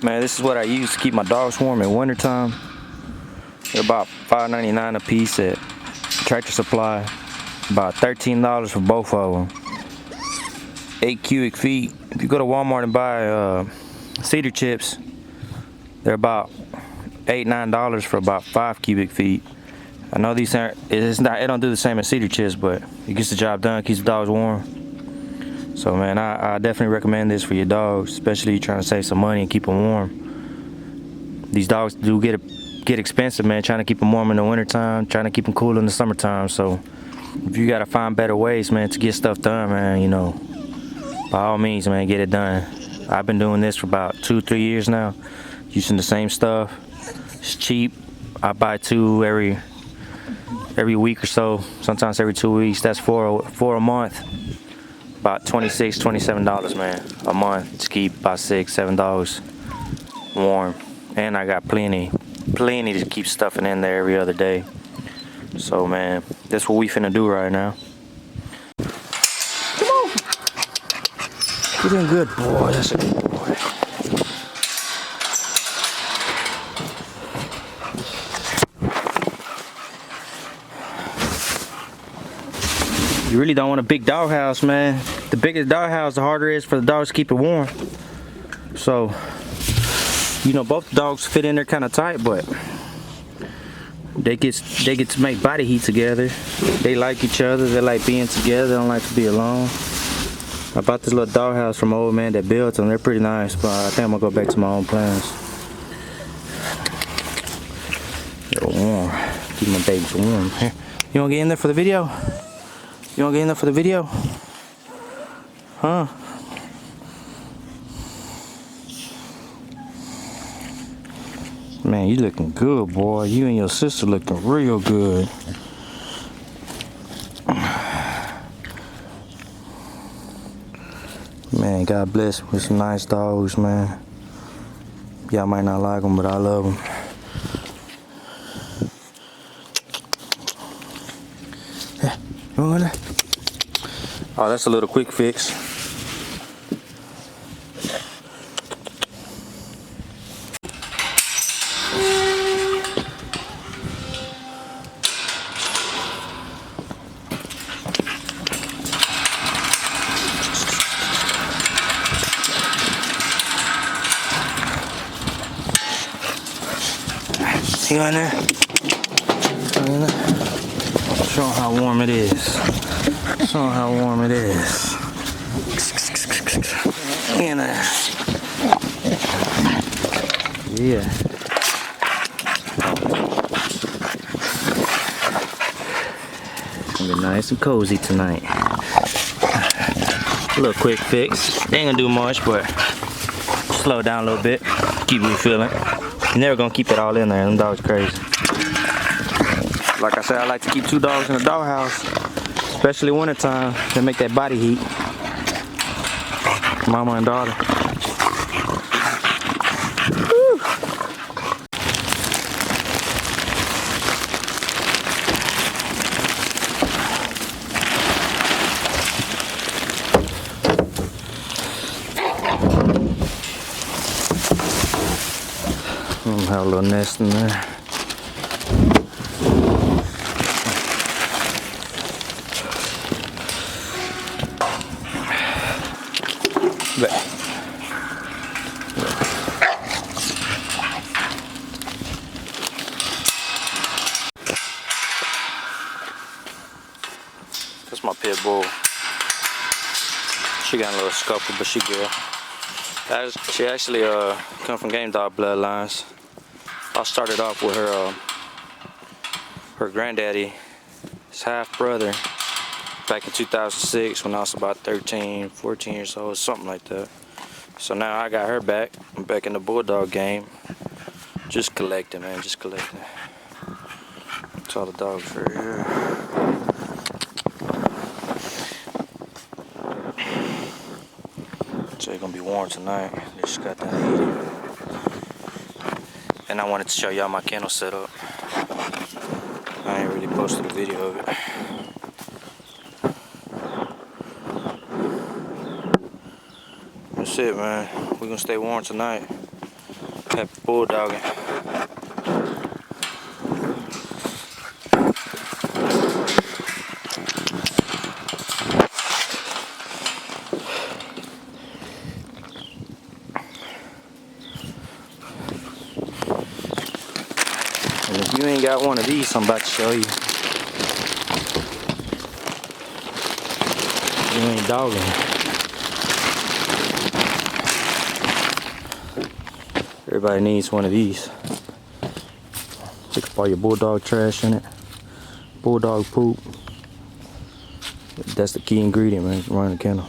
Man, this is what I use to keep my dogs warm in wintertime. They're about $5.99 a piece at Tractor Supply. About $13 for both of them. 8 cubic feet. If you go to Walmart and buy cedar chips, they're about $8-9 for about 5 cubic feet. I know these aren't, it don't do the same as cedar chips, but it gets the job done, keeps the dogs warm. So man, I definitely recommend this for your dogs, especially if you're trying to save some money and keep them warm. These dogs do get expensive, man, trying to keep them warm in the wintertime, trying to keep them cool in the summertime. So if you gotta find better ways, man, to get stuff done, man, you know, by all means, man, get it done. I've been doing this for about 2-3 years now, using the same stuff. It's cheap. I buy 2 every week or so, sometimes every 2 weeks. That's for a month. About $26-27, man, a month to keep about $6-7 dogs warm. And I got plenty to keep stuffing in there every other day. So man, that's what we finna do right now. Come on! Get in good, boy. That's a good boy. You really don't want a big dog house, man. The bigger the dog house, the harder it is for the dogs to keep it warm. So, you know, both dogs fit in there kind of tight, but they get to make body heat together. They like each other. They like being together. They don't like to be alone. I bought this little dog house from an old man that built them. They're pretty nice, but I think I'm gonna go back to my own plans. They're warm. Keep my babies warm. Here, you wanna get in there for the video? You wanna get in there for the video? Huh? Man, you looking good, boy. You and your sister looking real good. Man, God bless me with some nice dogs, man. Y'all might not like them, but I love them. Oh, that's a little quick fix. You in there? Show them how warm it is. Show them how warm it is. In there. Yeah. It's gonna be nice and cozy tonight. A little quick fix. They ain't gonna do much, but slow it down a little bit. Keep you feeling. You're never gonna keep it all in there. Them dogs crazy. Like I said, I like to keep 2 dogs in a dog house, especially wintertime, to make that body heat. Mama and daughter. Woo. Have a little nest in there. That's my pit bull. She got a little scuffle, but she good. She actually come from game dog bloodlines. I started off with her granddaddy, his half brother, back in 2006 when I was about 13, 14 years old, something like that. So now I got her back. I'm back in the bulldog game. Just collecting, man, just collecting. That's all the dogs right here. So it's gonna be warm tonight. Just got that heated. And I wanted to show y'all my kennel setup. I ain't really posted a video of it. That's it, man. We're gonna stay warm tonight. Happy bulldogging. And if you ain't got one of these, I'm about to show you. You ain't dogging. Everybody needs one of these. Pick up all your bulldog trash in it. Bulldog poop. That's the key ingredient, man, running the kennel.